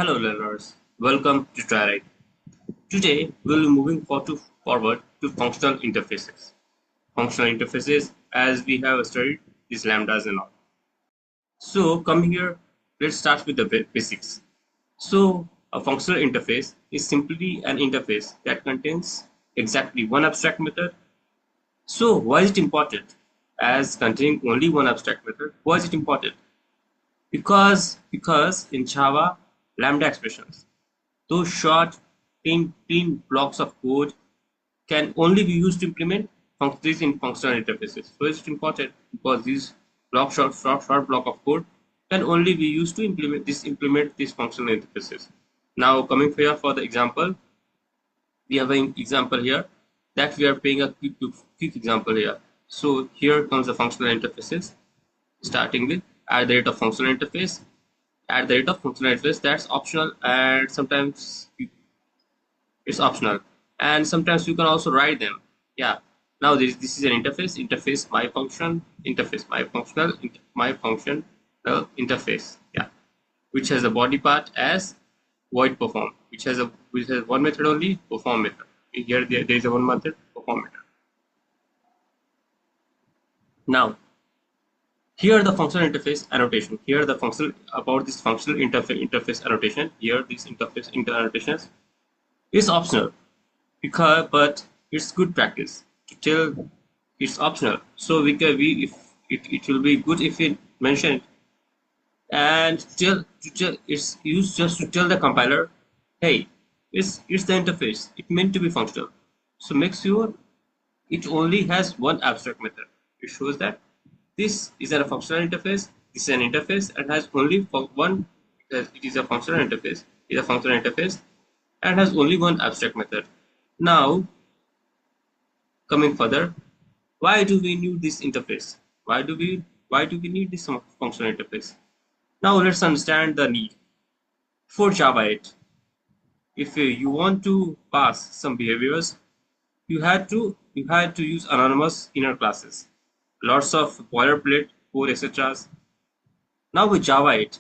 Hello learners, welcome to TryRide. Today we'll be moving forward to functional interfaces. Functional interfaces, as we have studied, these lambdas and all. So coming here, let's start with the basics. So a functional interface is simply an interface that contains exactly one abstract method. So why is it important? As containing only one abstract method, why is it important? Because in Java, lambda expressions, those short, clean blocks of code can only be used to implement these in functional interfaces. So it's important because these short block of code can only be used to implement these functional interfaces. Now coming here for the example, we have an example here that we are paying a quick example here. So here comes the functional interfaces, starting with at the rate of functional interface. At the rate of functional interface, that's optional, and sometimes it's optional, and sometimes you can also write them. Yeah, now this is an interface my function, interface my functional, my function interface, yeah, which has a body part as void perform, which has one method only, perform method. Here there is a one method, perform method. Now here the functional interface annotation, here the functional about this functional interface annotation, here this interface annotations is optional, because but it's good practice to tell it's optional. So we if it will be good if it mentioned, and to tell it's used just to tell the compiler, hey, it's the interface, it meant to be functional, so make sure it only has one abstract method. It shows that this is a functional interface, this is an interface and has only one, because it is a functional interface, and has only one abstract method. Now coming further, why do we need this interface? Why do we need this functional interface? Now let's understand the need. For Java 8, if you want to pass some behaviors, you had to use anonymous inner classes, lots of boilerplate code, etc. Now with Java 8,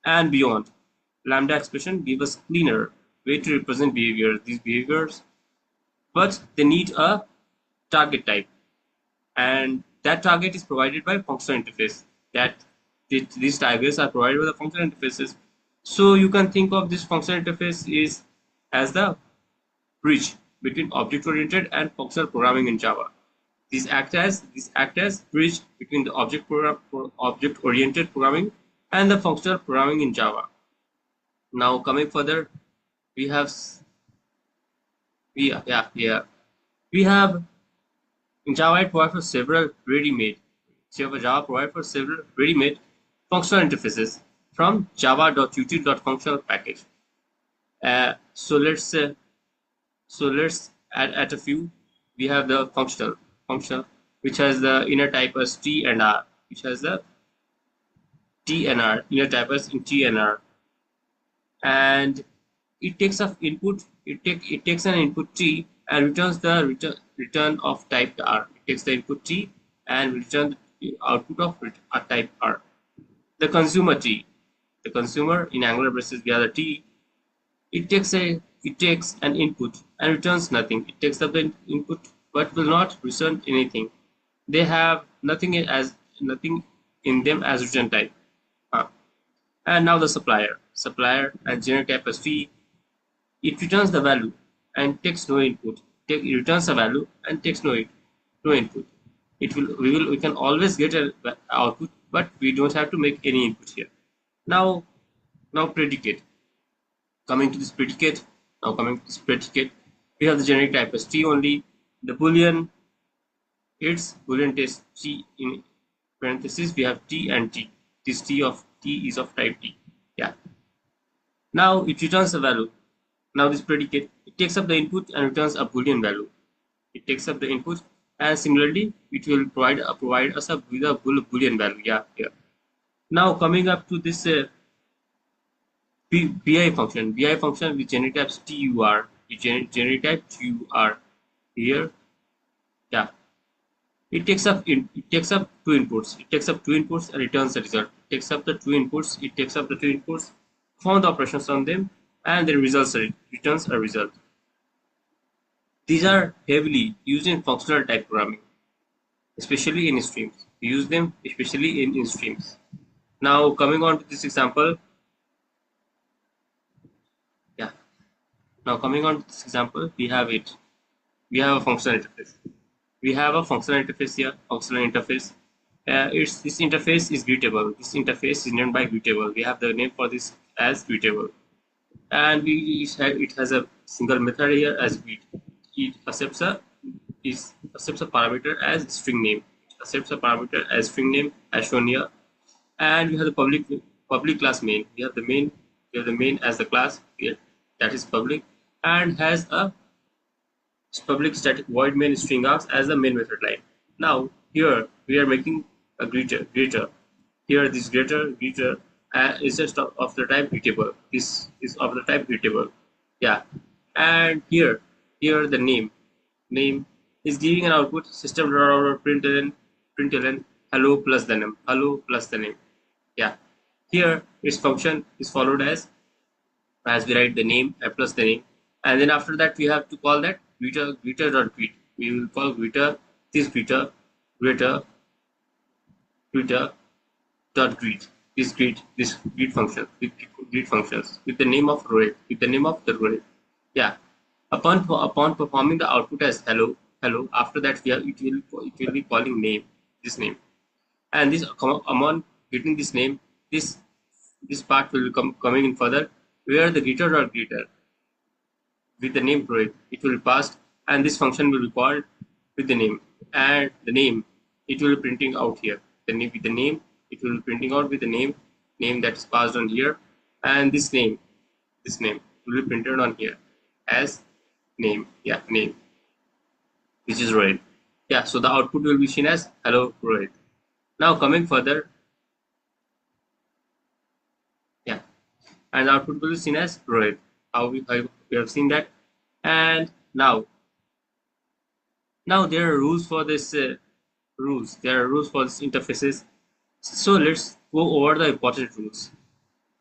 and beyond, Lambda expression give us cleaner way to represent these behaviors, but they need a target type, and that target is provided by functional interface. That these targets are provided by the functional interfaces. So you can think of this functional interface is as the bridge between object-oriented and functional programming in Java. These act as bridge between the object-oriented programming and the functional programming in Java. Now coming further, we have we have in Java it provides for several ready-made functional interfaces from java.util.functional package. So let's add a few. We have the functional, which has the inner type as T and R, which has the T and R inner type as in T and R, and it takes an input. It takes an input T and returns the return of type R. It takes the input T and return the output of type R. The consumer T, the consumer in Angular basis we have the T. It takes an input and returns nothing. It takes up the input but will not return anything. They have nothing in them as return type. And now the supplier and generic type as T. It returns the value and takes no input. It returns a value and takes no input. We can always get an output, but we don't have to make any input here. Now predicate. Coming to this predicate, we have the generic type as T only. The boolean, its boolean test T in parentheses. We have T and T. This T is of type T. Yeah. Now it returns a value. Now this predicate, it takes up the input and returns a boolean value. It takes up the input and similarly it will provide us with a boolean value. Yeah. Now coming up to this BI function with generic types TUR, generic type TUR here. Yeah. it takes up two inputs. It takes up two inputs and returns the result. It takes up the two inputs. It takes up the two inputs, perform the operations on them, and then returns a result. These are heavily used in functional type programming, especially in streams. We use them especially in streams. Now coming on to this example, yeah. Now coming on to this example, we have it. We have a functional interface. We have a functional interface here. Functional interface. This interface is greetable. This interface is named by greetable. We have the name for this as greetable, and it has a single method here as greet. It accepts a parameter as string name. It accepts a parameter as string name as shown here, and we have the public class main. We have the main. We have the main as the class here that is public, and has a public static void main string args as the main method line. Now here we are making a greeter. Here this greeter is just of the type greetable. This is of the type greetable. Yeah, and here the name is giving an output system println hello plus the name. Yeah, here its function is followed as we write the name plus the name, and then after that we have to call that greeter.greet. We will call greeter greeter dot greet this greet function with greet functions with the name of the row. Yeah, upon performing the output as hello, after that it will be calling this name, and this upon getting this name, this part will come coming in further, where the greeter with the name Rohit, it will be passed, and this function will be called with the name, and the name it will be printing out here. The name with the name, it will be printing out with the name that is passed on here, and this name will be printed on here as name. Yeah, name, which is Rohit. Yeah, so the output will be seen as hello Rohit. Now coming further, yeah, and the output will be seen as Rohit. How we have seen that, and now there are rules for this There are rules for this interfaces. So let's go over the important rules.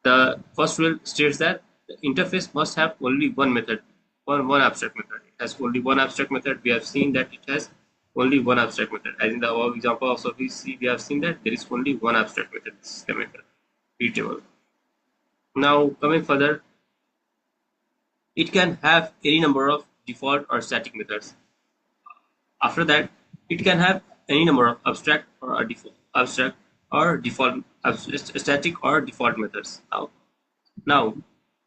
The first rule states that the interface must have only one method, one abstract method. It has only one abstract method. We have seen that it has only one abstract method. As in the above example also we have seen that there is only one abstract method. This is the method readable. Now coming further, it can have any number of default or static methods. After that, it can have any number of abstract or default static or default methods. Now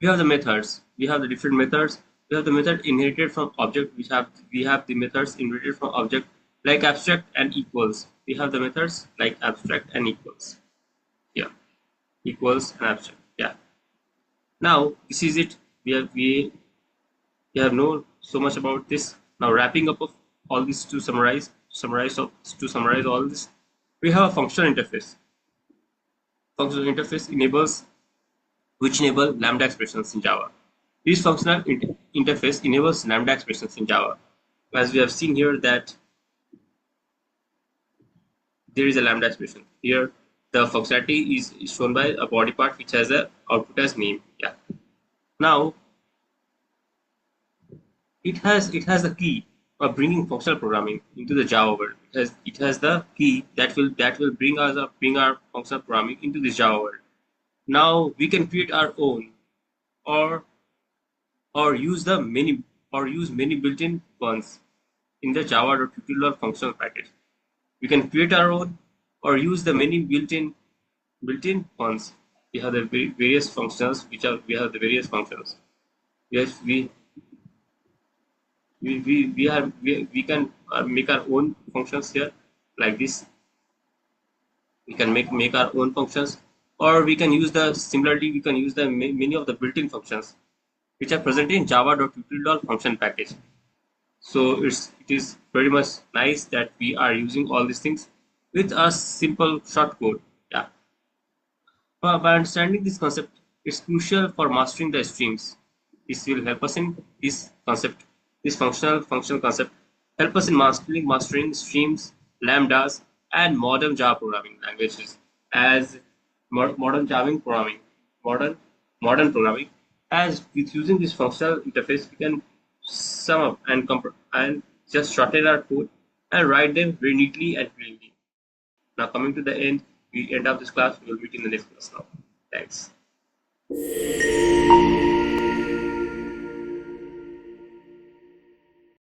we have the methods. We have the different methods. We have the method inherited from object. We have the methods inherited from object like abstract and equals. We have the methods like abstract and equals. Yeah, equals and abstract. Yeah. Now this is it. We have known so much about this. Now wrapping up of all this to summarize all this, we have a functional interface. Functional interface enable Lambda expressions in Java. This functional interface enables Lambda expressions in Java. As we have seen here that there is a Lambda expression. Here the functionality is shown by a body part which has a output as name. Yeah. Now it has the key of bringing functional programming into the Java world. It has the key that will bring our functional programming into this Java world. Now we can create our own or use many built-in ones in the Java.tutorial functional package. We can create our own or use the many built-in ones. We have the various functions we have the various functions. Yes, we can make our own functions here like this. We can make our own functions, or we can use the many of the built-in functions which are present in Java.tutorial function package. So it is very much nice that we are using all these things with a simple short code. Yeah. By understanding this concept, it's crucial for mastering the streams. This will help us in this concept. This functional concept help us in mastering streams lambdas, and modern Java programming languages. As modern Java programming, modern modern programming, as with using this functional interface, we can sum up and just shorten our code and write them very neatly and cleanly. Now coming to the end of this class, we will meet in the next class now. Thanks.